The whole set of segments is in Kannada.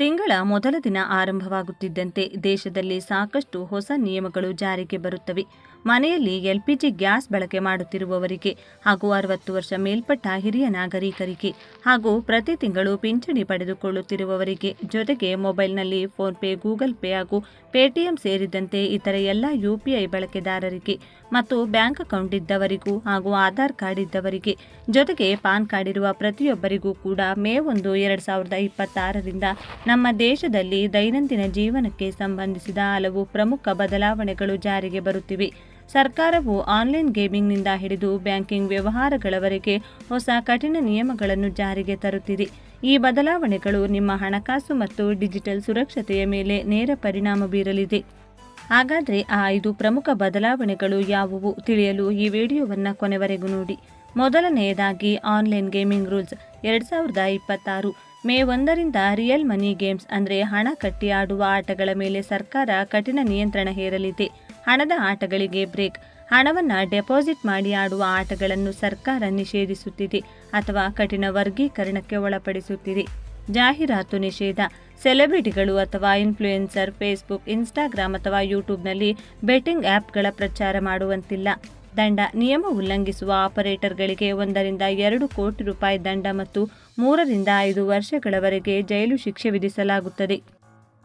ತಿಂಗಳ ಮೊದಲ ದಿನ ಆರಂಭವಾಗುತ್ತಿದ್ದಂತೆ ದೇಶದಲ್ಲಿ ಸಾಕಷ್ಟು ಹೊಸ ನಿಯಮಗಳು ಜಾರಿಗೆ ಬರುತ್ತವೆ. ಮನೆಯಲ್ಲಿ ಎಲ್ಪಿಜಿ ಗ್ಯಾಸ್ ಬಳಕೆ ಮಾಡುತ್ತಿರುವವರಿಗೆ ಹಾಗೂ 60 ವರ್ಷ ಮೇಲ್ಪಟ್ಟ ಹಿರಿಯ ನಾಗರಿಕರಿಗೆ ಹಾಗೂ ಪ್ರತಿ ತಿಂಗಳು ಪಿಂಚಣಿ ಪಡೆದುಕೊಳ್ಳುತ್ತಿರುವವರಿಗೆ, ಜೊತೆಗೆ ಮೊಬೈಲ್ನಲ್ಲಿ ಫೋನ್ಪೇ, ಗೂಗಲ್ ಪೇ ಹಾಗೂ ಪೇಟಿಎಂ ಸೇರಿದಂತೆ ಇತರ ಎಲ್ಲ ಯುಪಿಐ ಬಳಕೆದಾರರಿಗೆ ಮತ್ತು ಬ್ಯಾಂಕ್ ಅಕೌಂಟ್ ಇದ್ದವರಿಗೂ ಹಾಗೂ ಆಧಾರ್ ಕಾರ್ಡ್ ಇದ್ದವರಿಗೆ, ಜೊತೆಗೆ ಪಾನ್ ಕಾರ್ಡ್ ಇರುವ ಪ್ರತಿಯೊಬ್ಬರಿಗೂ ಕೂಡ ಮೇ 1, 2026ರಿಂದ ನಮ್ಮ ದೇಶದಲ್ಲಿ ದೈನಂದಿನ ಜೀವನಕ್ಕೆ ಸಂಬಂಧಿಸಿದ ಹಲವು ಪ್ರಮುಖ ಬದಲಾವಣೆಗಳು ಜಾರಿಗೆ ಬರುತ್ತಿವೆ. ಸರ್ಕಾರವು ಆನ್ಲೈನ್ ಗೇಮಿಂಗ್ನಿಂದ ಹಿಡಿದು ಬ್ಯಾಂಕಿಂಗ್ ವ್ಯವಹಾರಗಳವರೆಗೆ ಹೊಸ ಕಠಿಣ ನಿಯಮಗಳನ್ನು ಜಾರಿಗೆ ತರುತ್ತಿದೆ. ಈ ಬದಲಾವಣೆಗಳು ನಿಮ್ಮ ಹಣಕಾಸು ಮತ್ತು ಡಿಜಿಟಲ್ ಸುರಕ್ಷತೆಯ ಮೇಲೆ ನೇರ ಪರಿಣಾಮ ಬೀರಲಿದೆ. ಹಾಗಾದರೆ ಆ 5 ಪ್ರಮುಖ ಬದಲಾವಣೆಗಳು ಯಾವುವು ತಿಳಿಯಲು ಈ ವಿಡಿಯೋವನ್ನು ಕೊನೆವರೆಗೂ ನೋಡಿ. ಮೊದಲನೆಯದಾಗಿ ಆನ್ಲೈನ್ ಗೇಮಿಂಗ್ ರೂಲ್ಸ್ 2026 ಮೇ 1ರಿಂದ ರಿಯಲ್ ಮನಿ ಗೇಮ್ಸ್ ಅಂದರೆ ಹಣ ಕಟ್ಟಿ ಆಡುವ ಆಟಗಳ ಮೇಲೆ ಸರ್ಕಾರ ಕಠಿಣ ನಿಯಂತ್ರಣ ಹೇರಲಿದೆ. ಹಣದ ಆಟಗಳಿಗೆ ಬ್ರೇಕ್. ಹಣವನ್ನು ಡೆಪಾಸಿಟ್ ಮಾಡಿ ಆಡುವ ಆಟಗಳನ್ನು ಸರ್ಕಾರ ನಿಷೇಧಿಸುತ್ತಿದೆ ಅಥವಾ ಕಠಿಣ ವರ್ಗೀಕರಣಕ್ಕೆ ಒಳಪಡಿಸುತ್ತಿದೆ. ಜಾಹೀರಾತು ನಿಷೇಧ. ಸೆಲೆಬ್ರಿಟಿಗಳು ಅಥವಾ ಇನ್ಫ್ಲೂಯೆನ್ಸರ್ ಫೇಸ್ಬುಕ್, ಇನ್ಸ್ಟಾಗ್ರಾಮ್ ಅಥವಾ ಯೂಟ್ಯೂಬ್ನಲ್ಲಿ ಬೆಟ್ಟಿಂಗ್ ಆ್ಯಪ್ಗಳ ಪ್ರಚಾರ ಮಾಡುವಂತಿಲ್ಲ. ದಂಡ. ನಿಯಮ ಉಲ್ಲಂಘಿಸುವ ಆಪರೇಟರ್ಗಳಿಗೆ 1 ರಿಂದ 2 ಕೋಟಿ ರೂಪಾಯಿ ದಂಡ ಮತ್ತು 3 ರಿಂದ 5 ವರ್ಷಗಳವರೆಗೆ ಜೈಲು ಶಿಕ್ಷೆ ವಿಧಿಸಲಾಗುತ್ತದೆ.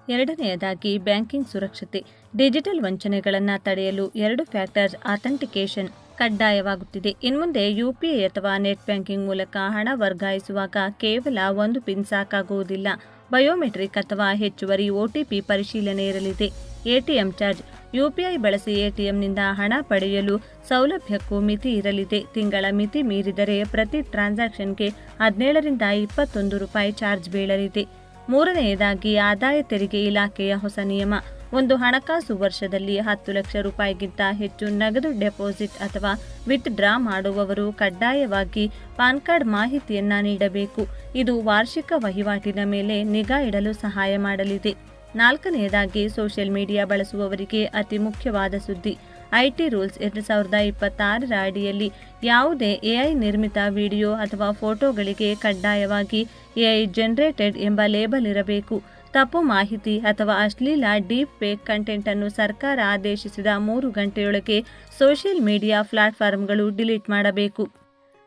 ಎರಡನೆಯದಾಗಿ ಬ್ಯಾಂಕಿಂಗ್ ಸುರಕ್ಷತೆ. ಡಿಜಿಟಲ್ ವಂಚನೆಗಳನ್ನು ತಡೆಯಲು 2 ಫ್ಯಾಕ್ಟರ್ ಅಥೆಂಟಿಕೇಷನ್ ಕಡ್ಡಾಯವಾಗುತ್ತಿದೆ. ಇನ್ಮುಂದೆ ಯುಪಿಐ ಅಥವಾ ನೆಟ್ ಬ್ಯಾಂಕಿಂಗ್ ಮೂಲಕ ಹಣ ವರ್ಗಾಯಿಸುವಾಗ ಕೇವಲ 1 ಪಿನ್ ಸಾಕಾಗುವುದಿಲ್ಲ. ಬಯೋಮೆಟ್ರಿಕ್ ಅಥವಾ ಹೆಚ್ಚುವರಿ ಒಟಿಪಿ ಪರಿಶೀಲನೆ ಇರಲಿದೆ. ATM charge. ಯುಪಿಐ ಬಳಸಿ ಎಟಿಎಂನಿಂದ ಹಣ ಪಡೆಯಲು ಸೌಲಭ್ಯಕ್ಕೂ ಮಿತಿ ಇರಲಿದೆ. ತಿಂಗಳ ಮಿತಿ ಮೀರಿದರೆ ಪ್ರತಿ ಟ್ರಾನ್ಸಾಕ್ಷನ್ಗೆ 17 ರಿಂದ 21 ರೂಪಾಯಿ ಚಾರ್ಜ್ ಬೀಳಲಿದೆ. ಮೂರನೆಯದಾಗಿ ಆದಾಯ ತೆರಿಗೆ ಇಲಾಖೆಯ ಹೊಸ ನಿಯಮ. ಒಂದು ಹಣಕಾಸು ವರ್ಷದಲ್ಲಿ 10 ಲಕ್ಷ ರೂಪಾಯಿಗಿಂತ ಹೆಚ್ಚು ನಗದು ಡೆಪಾಸಿಟ್ ಅಥವಾ ವಿತ್ ಡ್ರಾ ಮಾಡುವವರು ಕಡ್ಡಾಯವಾಗಿ ಪಾನ್ ಕಾರ್ಡ್ ಮಾಹಿತಿಯನ್ನ ನೀಡಬೇಕು. ಇದು ವಾರ್ಷಿಕ ವಹಿವಾಟಿನ ಮೇಲೆ ನಿಗಾ ಇಡಲು ಸಹಾಯ ಮಾಡಲಿದೆ. ನಾಲ್ಕನೆಯದಾಗಿ ಸೋಷಿಯಲ್ ಮೀಡಿಯಾ ಬಳಸುವವರಿಗೆ ಅತಿ ಮುಖ್ಯವಾದ ಸುದ್ದಿ. ಐಟಿ ರೂಲ್ಸ್ 2026ರ ಅಡಿಯಲ್ಲಿ ಯಾವುದೇ ಎಐ ನಿರ್ಮಿತ ವಿಡಿಯೋ ಅಥವಾ ಫೋಟೋಗಳಿಗೆ ಕಡ್ಡಾಯವಾಗಿ ಎಐ ಜನರೇಟೆಡ್ ಎಂಬ ಲೇಬಲ್ ಇರಬೇಕು. ತಪ್ಪು ಮಾಹಿತಿ ಅಥವಾ ಅಶ್ಲೀಲ ಡೀಪ್ ಫೇಕ್ ಕಂಟೆಂಟ್ ಅನ್ನು ಸರ್ಕಾರ ಆದೇಶಿಸಿದ 3 ಗಂಟೆಯೊಳಗೆ ಸೋಷಿಯಲ್ ಮೀಡಿಯಾ ಪ್ಲಾಟ್ಫಾರ್ಮ್ಗಳು ಡಿಲೀಟ್ ಮಾಡಬೇಕು.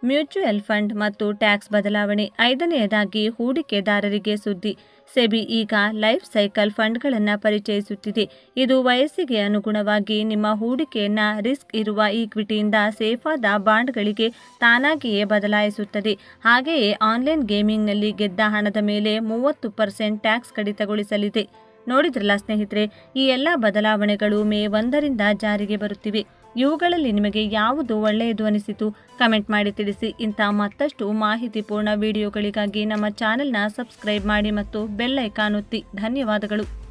ಮ್ಯೂಚುವಲ್ ಫಂಡ್ ಮತ್ತು ಟ್ಯಾಕ್ಸ್ ಬದಲಾವಣೆ. 5ನೆಯದಾಗಿ ಹೂಡಿಕೆದಾರರಿಗೆ ಸುದ್ದಿ. ಸೆಬಿ ಈಗ ಲೈಫ್ ಸೈಕಲ್ ಫಂಡ್ಗಳನ್ನು ಪರಿಚಯಿಸುತ್ತಿದೆ. ಇದು ವಯಸ್ಸಿಗೆ ಅನುಗುಣವಾಗಿ ನಿಮ್ಮ ಹೂಡಿಕೆಯನ್ನು ರಿಸ್ಕ್ ಇರುವ ಈಕ್ವಿಟಿಯಿಂದ ಸೇಫಾದ ಬಾಂಡ್ಗಳಿಗೆ ತಾನಾಗಿಯೇ ಬದಲಾಯಿಸುತ್ತದೆ. ಹಾಗೆಯೇ ಆನ್ಲೈನ್ ಗೇಮಿಂಗ್ನಲ್ಲಿ ಗೆದ್ದ ಹಣದ ಮೇಲೆ 30% ಟ್ಯಾಕ್ಸ್ ಕಡಿತಗೊಳಿಸಲಿದೆ. ನೋಡಿದ್ರಲ್ಲ ಸ್ನೇಹಿತರೆ, ಈ ಎಲ್ಲ ಬದಲಾವಣೆಗಳು ಮೇ 1ರಿಂದ ಜಾರಿಗೆ ಬರುತ್ತಿವೆ. ಇವುಗಳಲ್ಲಿ ನಿಮಗೆ ಯಾವುದು ಒಳ್ಳೆಯದು ಅನಿಸಿತು? ಕಮೆಂಟ್ ಮಾಡಿ ತಿಳಿಸಿ. ಇಂಥ ಮತ್ತಷ್ಟು ಮಾಹಿತಿಪೂರ್ಣ ವಿಡಿಯೋಗಳಿಗಾಗಿ ನಮ್ಮ ಚಾನೆಲ್ನ ಸಬ್ಸ್ಕ್ರೈಬ್ ಮಾಡಿ ಮತ್ತು ಬೆಲ್ ಐಕಾನ್ ಒತ್ತಿ. ಧನ್ಯವಾದಗಳು.